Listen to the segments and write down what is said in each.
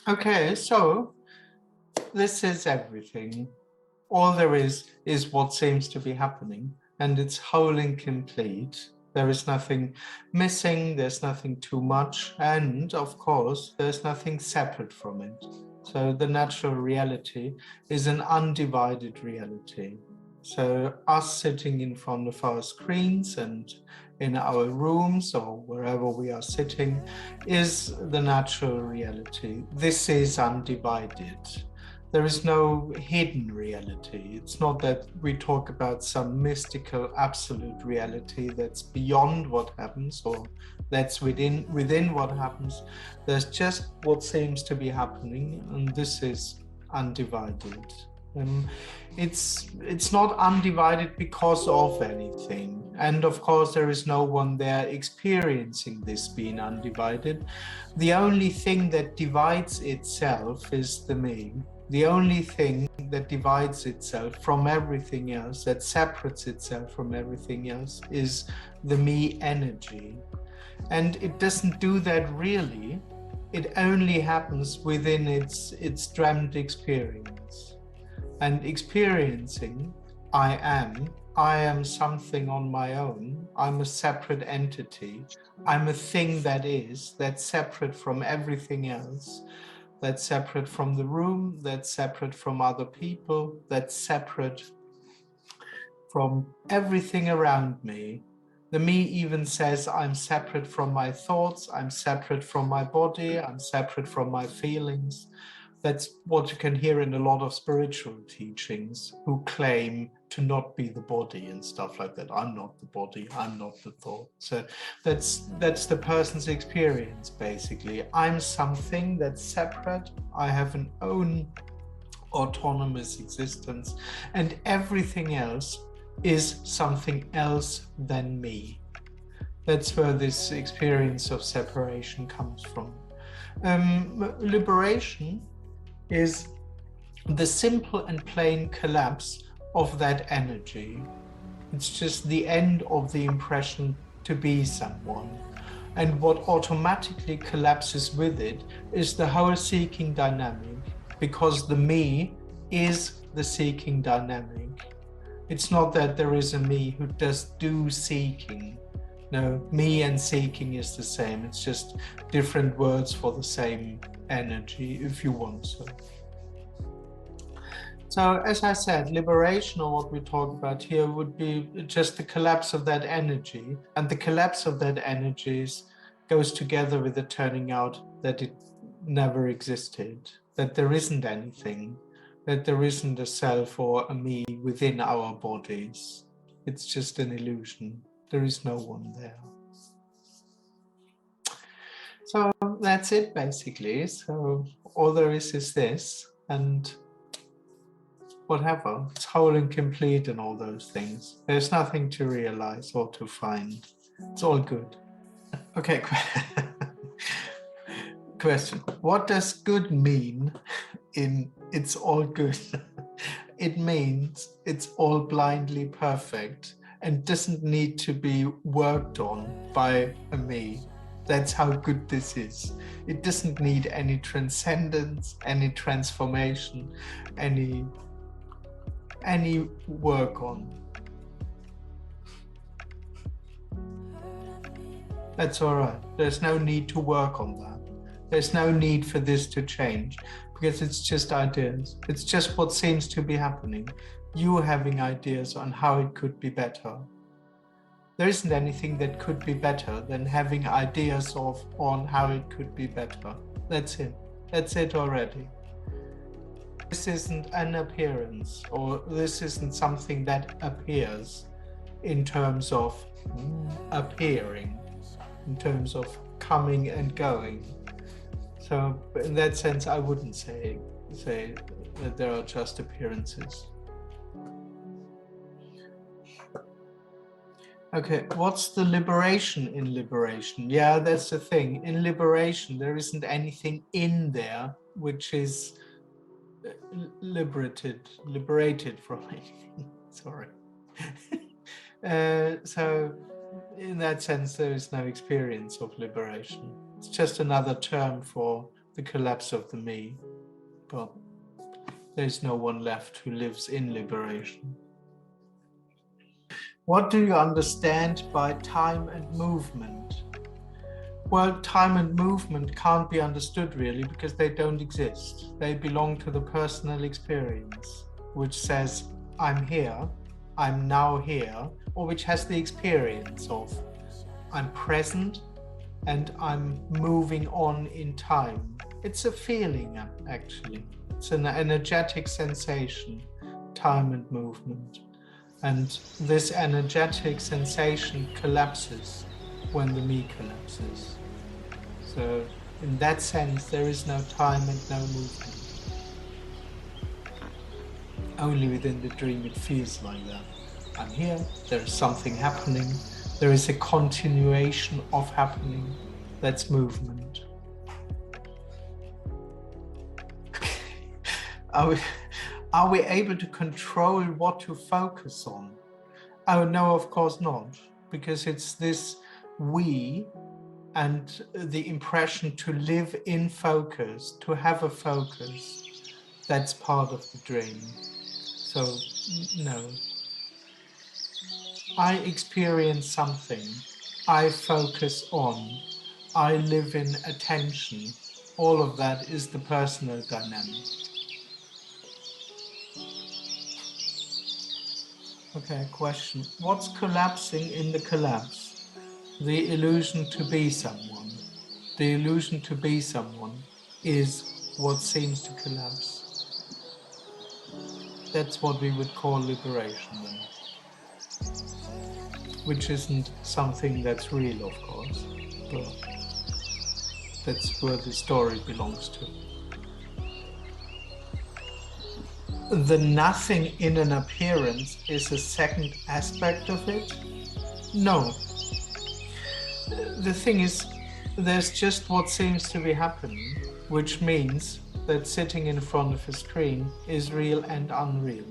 Okay, so this is everything. All there is what seems to be happening, and it's whole and complete. There is nothing missing, there's nothing too much, and of course, there's nothing separate from it. So the natural reality is an undivided reality. So us sitting in front of our screens and in our rooms or wherever we are sitting is the natural reality. This is undivided. There is no hidden reality. It's not that we talk about some mystical absolute reality that's beyond what happens or that's within what happens. There's just what seems to be happening, and this is undivided. It's not undivided because of anything, and of course there is no one there experiencing this being undivided. The only thing that divides itself is the me. The only thing that divides itself from everything else, that separates itself from everything else, is the me energy. And it doesn't do that really. It only happens within its dreamt experience. And experiencing, I am something on my own. I'm a separate entity. I'm a thing that's separate from everything else. That's separate from the room, that's separate from other people, that's separate from everything around me. The me even says I'm separate from my thoughts, I'm separate from my body, I'm separate from my feelings. That's what you can hear in a lot of spiritual teachings who claim to not be the body and stuff like that. I'm not the body, I'm not the thought. So that's the person's experience, basically. I'm something that's separate. I have an own autonomous existence, and everything else is something else than me. That's where this experience of separation comes from. Liberation is the simple and plain collapse of that energy. It's just the end of the impression to be someone. And what automatically collapses with it is the whole seeking dynamic, because the me is the seeking dynamic. It's not that there is a me who does do seeking. No, me and seeking is the same. It's just different words for the same energy, if you want so. So, as I said, liberation, or what we talk about here, would be just the collapse of that energy. And the collapse of that energy goes together with the turning out that it never existed, that there isn't anything, that there isn't a self or a me within our bodies. It's just an illusion. There is no one there. So that's it, basically. So all there is this, and whatever, it's whole and complete and all those things. There's nothing to realize or to find. It's all good. Okay. Question. What does good mean in it's all good? It means it's all blindly perfect and doesn't need to be worked on by a me. That's how good this is. It doesn't need any transcendence, any transformation, any work on. That's all right. There's no need to work on that. There's no need for this to change, because it's just ideas. It's just what seems to be happening. You having ideas on how it could be better. There isn't anything that could be better than having ideas on how it could be better. That's it. That's it already. This isn't an appearance, or this isn't something that appears in terms of appearing, in terms of coming and going. So in that sense, I wouldn't say that there are just appearances. Okay, what's the liberation in liberation? Yeah, that's the thing. In liberation, there isn't anything in there which is liberated from anything. Sorry. So in that sense, there is no experience of liberation. It's just another term for the collapse of the me, but there's no one left who lives in liberation. What do you understand by time and movement? Well, time and movement can't be understood really because they don't exist. They belong to the personal experience, which says, I'm here, I'm now here, or which has the experience of, I'm present and I'm moving on in time. It's a feeling, actually. It's an energetic sensation, time and movement. And this energetic sensation collapses when the me collapses. So in that sense, there is no time and no movement. Only within the dream it feels like that. I'm here, there is something happening, there is a continuation of happening. That's movement. Are we able to control what to focus on? Oh no, of course not, because it's this we and the impression to live in focus, to have a focus, that's part of the dream. So no. I experience something, I focus on, I live in attention. All of that is the personal dynamic. Okay, question. What's collapsing in the collapse? The illusion to be someone. The illusion to be someone is what seems to collapse. That's what we would call liberation then. Which isn't something that's real, of course, but that's where the story belongs to. The nothing in an appearance is a second aspect of it? No. The thing is, there's just what seems to be happening, which means that sitting in front of a screen is real and unreal.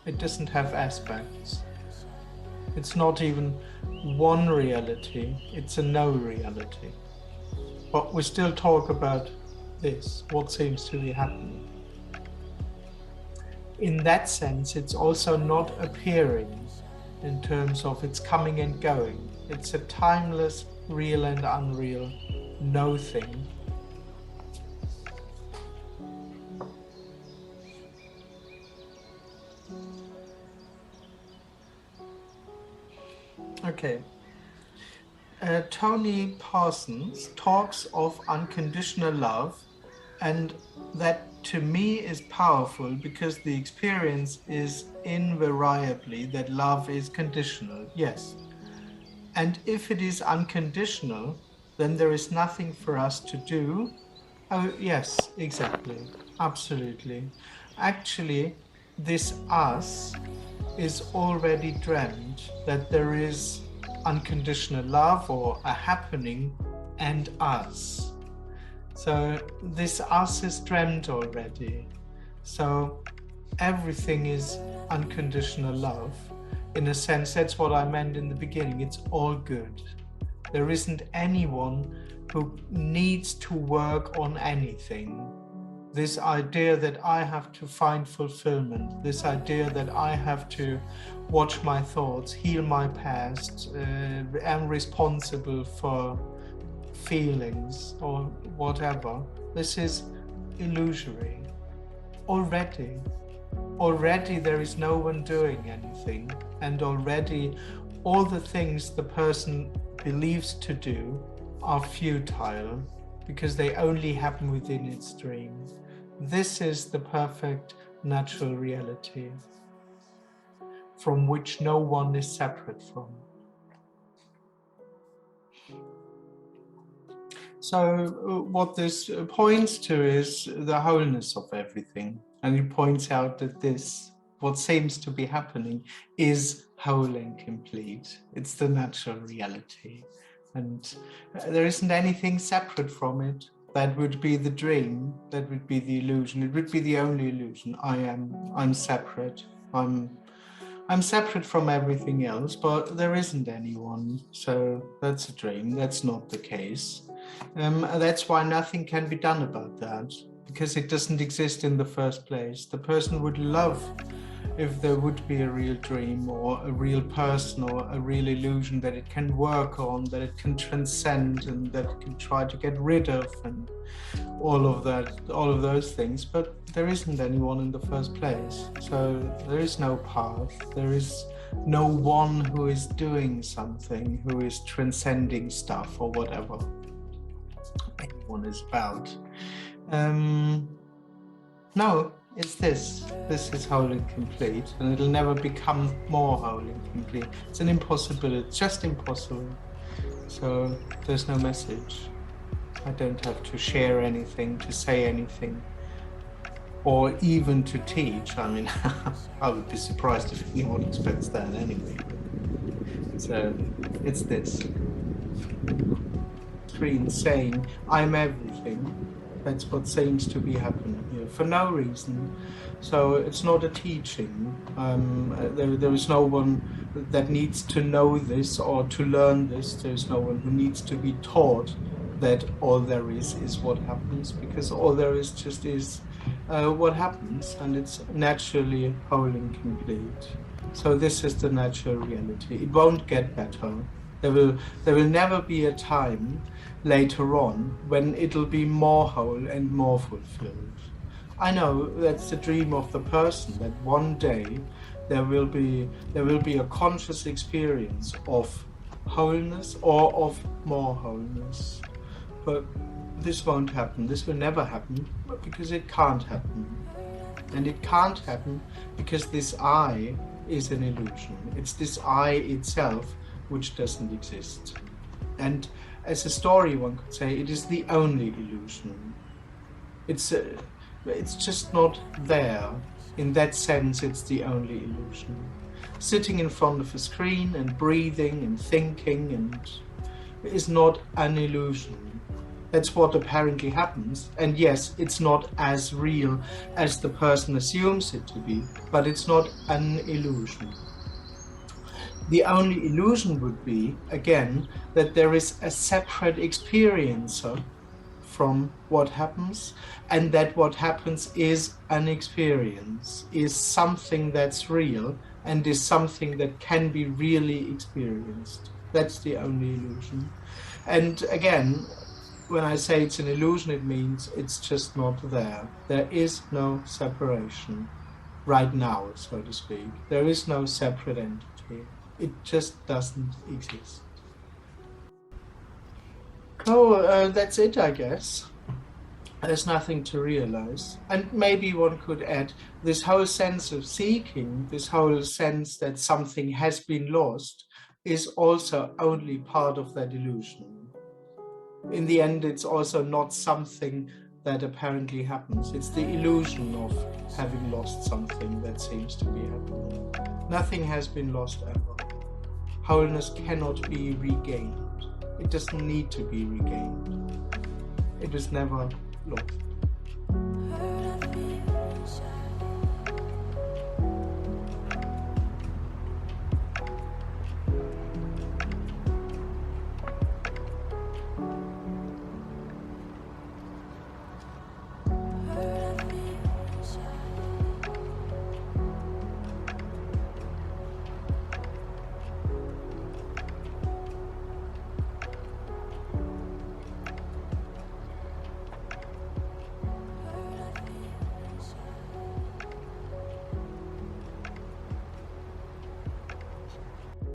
It doesn't have aspects. It's not even one reality, it's a no reality. But we still talk about this, what seems to be happening. In that sense, it's also not appearing in terms of its coming and going. It's a timeless, real and unreal, no thing. Okay. Tonyparsons talks of unconditional love, and that to me is powerful because the experience is invariably that love is conditional, yes. And if it is unconditional, then there is nothing for us to do. Oh, yes, exactly, absolutely. Actually, this us is already dreamt, that there is unconditional love or a happening and us. So this us is dreamt already. So everything is unconditional love. In a sense, that's what I meant in the beginning. It's all good. There isn't anyone who needs to work on anything. This idea that I have to find fulfillment, this idea that I have to watch my thoughts, heal my past, am responsible for feelings or whatever, this is illusory. Already there is no one doing anything, and already all the things the person believes to do are futile because they only happen within its dream. This is the perfect natural reality from which no one is separate from. So what this points to is the wholeness of everything. And he points out that this, what seems to be happening, is whole and complete. It's the natural reality. And there isn't anything separate from it. That would be the dream, that would be the illusion. It would be the only illusion. I'm separate. I'm separate from everything else, but there isn't anyone. So that's a dream. That's not the case. That's why nothing can be done about that, because it doesn't exist in the first place. The person would love if there would be a real dream or a real person or a real illusion that it can work on, that it can transcend and that it can try to get rid of, and all of that, all of those things. But there isn't anyone in the first place. So there is no path. There is no one who is doing something, who is transcending stuff or whatever anyone is about. No, it's this. This is whole and complete, and it'll never become more whole and complete. It's an impossibility. It's just impossible. So there's no message. I don't have to share anything, to say anything, or even to teach. I mean, I would be surprised if anyone expects that anyway. So it's this. Screen saying, I'm everything. That's what seems to be happening here, for no reason. So it's not a teaching. There is no one that needs to know this or to learn this. There's no one who needs to be taught that all there is what happens, because all there is just is what happens, and it's naturally whole and complete. So this is the natural reality. It won't get better. There will never be a time later on when it'll be more whole and more fulfilled. I know that's the dream of the person, that one day there will be a conscious experience of wholeness or of more wholeness. But this won't happen. This will never happen, because it can't happen. And it can't happen because this I is an illusion. It's this I itself which doesn't exist. And as a story, one could say, it is the only illusion. It's just not there. In that sense, it's the only illusion. Sitting in front of a screen and breathing and thinking and is not an illusion. That's what apparently happens. And yes, it's not as real as the person assumes it to be, but it's not an illusion. The only illusion would be, again, that there is a separate experiencer from what happens, and that what happens is an experience, is something that's real, and is something that can be really experienced. That's the only illusion. And again, when I say it's an illusion, it means it's just not there. There is no separation right now, so to speak. There is no separate entity. It just doesn't exist. So that's it, I guess. There's nothing to realize. And maybe one could add this whole sense of seeking, this whole sense that something has been lost, is also only part of that illusion. In the end, it's also not something that apparently happens. It's the illusion of having lost something that seems to be happening. Nothing has been lost ever. Wholeness cannot be regained. It doesn't need to be regained. It was never lost.